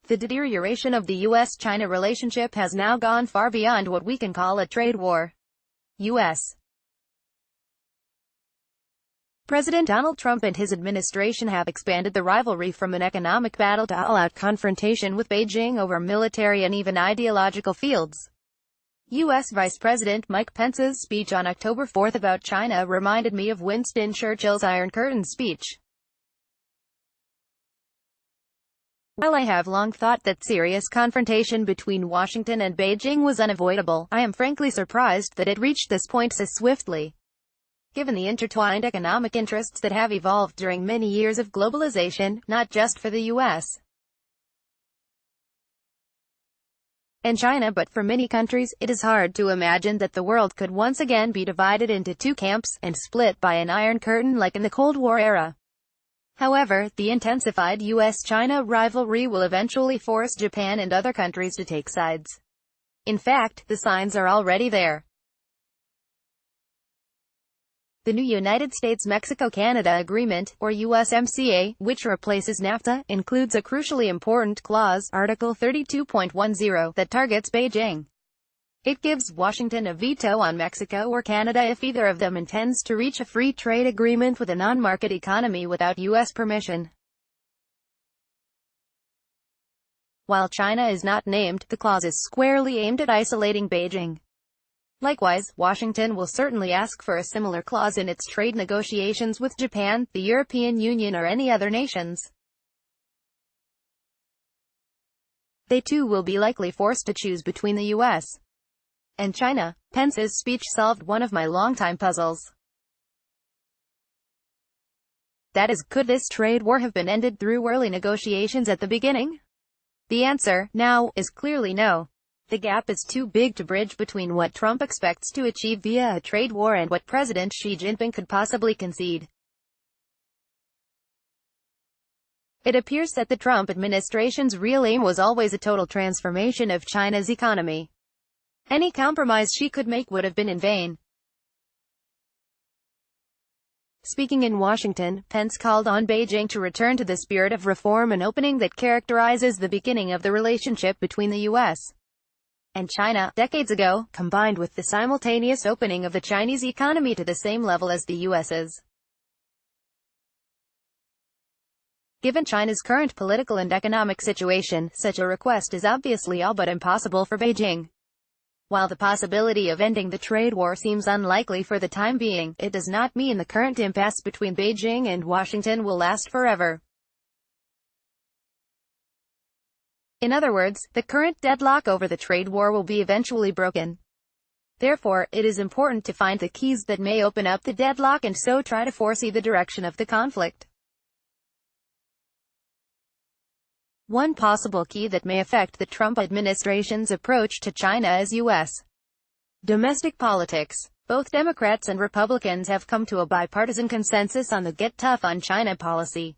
The deterioration of the U.S.-China relationship has now gone far beyond what we can call a trade war. U.S. President Donald Trump and his administration have expanded the rivalry from an economic battle to all-out confrontation with Beijing over military and even ideological fields. U.S. Vice President Mike Pence's speech on October 4 about China reminded me of Winston Churchill's Iron Curtain speech. While I have long thought that serious confrontation between Washington and Beijing was unavoidable, I am frankly surprised that it reached this point so swiftly. Given the intertwined economic interests that have evolved during many years of globalization, not just for the U.S. and China but for many countries, it is hard to imagine that the world could once again be divided into two camps, and split by an Iron Curtain like in the Cold War era. However, the intensified U.S.-China rivalry will eventually force Japan and other countries to take sides. In fact, the signs are already there. The new United States-Mexico-Canada Agreement, or USMCA, which replaces NAFTA, includes a crucially important clause, Article 32.10, that targets Beijing. It gives Washington a veto on Mexico or Canada if either of them intends to reach a free trade agreement with a non-market economy without U.S. permission. While China is not named, the clause is squarely aimed at isolating Beijing. Likewise, Washington will certainly ask for a similar clause in its trade negotiations with Japan, the European Union or any other nations. They too will be likely forced to choose between the U.S. and China. Pence's speech solved one of my longtime puzzles. That is, could this trade war have been ended through early negotiations at the beginning? The answer, now, is clearly no. The gap is too big to bridge between what Trump expects to achieve via a trade war and what President Xi Jinping could possibly concede. It appears that the Trump administration's real aim was always a total transformation of China's economy. Any compromise Xi could make would have been in vain. Speaking in Washington, Pence called on Beijing to return to the spirit of reform and opening that characterizes the beginning of the relationship between the U.S. and China, decades ago, combined with the simultaneous opening of the Chinese economy to the same level as the U.S.'s. Given China's current political and economic situation, such a request is obviously all but impossible for Beijing. While the possibility of ending the trade war seems unlikely for the time being, it does not mean the current impasse between Beijing and Washington will last forever. In other words, the current deadlock over the trade war will be eventually broken. Therefore, it is important to find the keys that may open up the deadlock and so try to foresee the direction of the conflict. One possible key that may affect the Trump administration's approach to China is U.S. domestic politics. Both Democrats and Republicans have come to a bipartisan consensus on the "get tough on China" policy.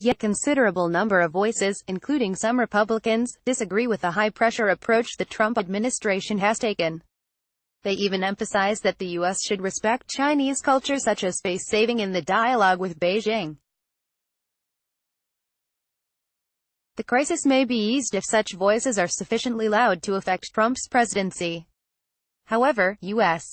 Yet a considerable number of voices, including some Republicans, disagree with the high-pressure approach the Trump administration has taken. They even emphasize that the U.S. should respect Chinese culture such as face-saving in the dialogue with Beijing. The crisis may be eased if such voices are sufficiently loud to affect Trump's presidency. However, U.S.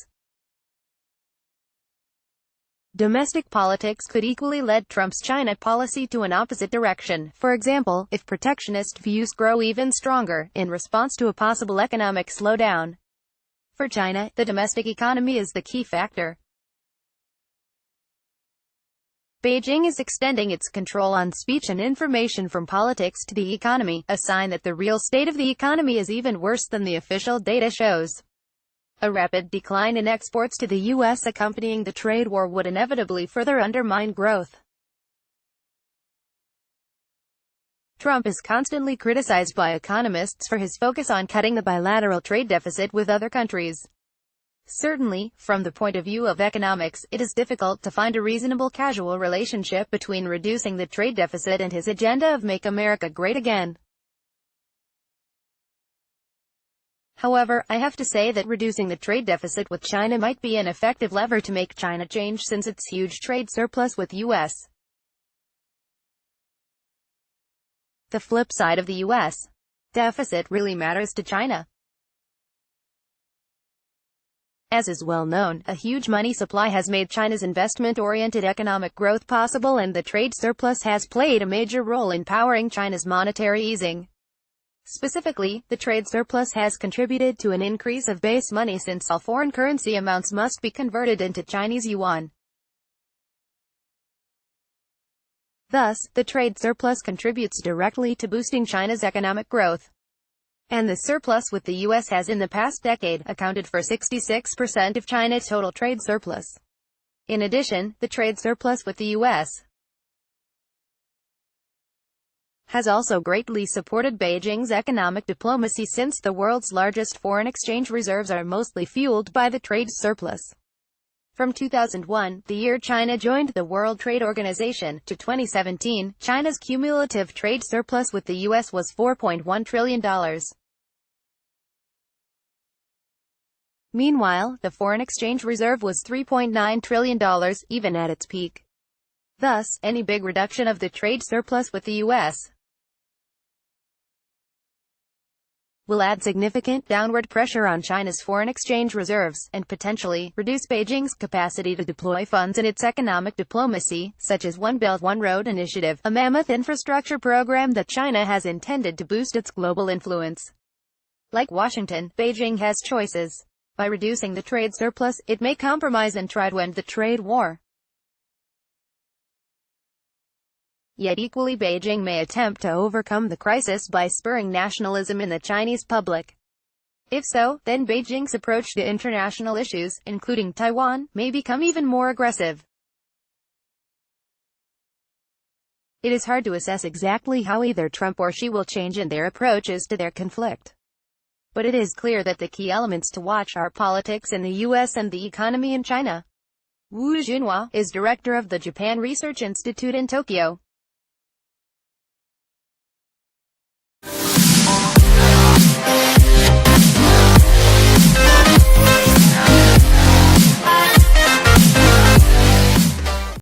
domestic politics could equally lead Trump's China policy to an opposite direction. For example, if protectionist views grow even stronger, in response to a possible economic slowdown. For China, the domestic economy is the key factor. Beijing is extending its control on speech and information from politics to the economy, a sign that the real state of the economy is even worse than the official data shows. A rapid decline in exports to the U.S. accompanying the trade war would inevitably further undermine growth. Trump is constantly criticized by economists for his focus on cutting the bilateral trade deficit with other countries. Certainly, from the point of view of economics, it is difficult to find a reasonable causal relationship between reducing the trade deficit and his agenda of Make America Great Again. However, I have to say that reducing the trade deficit with China might be an effective lever to make China change since its huge trade surplus with U.S. The flip side of the U.S. deficit really matters to China. As is well known, a huge money supply has made China's investment-oriented economic growth possible, and the trade surplus has played a major role in powering China's monetary easing. Specifically, the trade surplus has contributed to an increase of base money since all foreign currency amounts must be converted into Chinese yuan. Thus, the trade surplus contributes directly to boosting China's economic growth. And the surplus with the U.S. has in the past decade accounted for 66% of China's total trade surplus. In addition, the trade surplus with the U.S. has also greatly supported Beijing's economic diplomacy, since the world's largest foreign exchange reserves are mostly fueled by the trade surplus. From 2001, the year China joined the World Trade Organization, to 2017, China's cumulative trade surplus with the U.S. was $4.1 trillion. Meanwhile, the foreign exchange reserve was $3.9 trillion, even at its peak. Thus, any big reduction of the trade surplus with the U.S. will add significant downward pressure on China's foreign exchange reserves, and potentially reduce Beijing's capacity to deploy funds in its economic diplomacy, such as One Belt One Road initiative, a mammoth infrastructure program that China has intended to boost its global influence. Like Washington, Beijing has choices. By reducing the trade surplus, it may compromise and try to end the trade war. Yet equally, Beijing may attempt to overcome the crisis by spurring nationalism in the Chinese public. If so, then Beijing's approach to international issues, including Taiwan, may become even more aggressive. It is hard to assess exactly how either Trump or Xi will change in their approaches to their conflict. But it is clear that the key elements to watch are politics in the U.S. and the economy in China. Wu Junhua is director of the Japan Research Institute in Tokyo.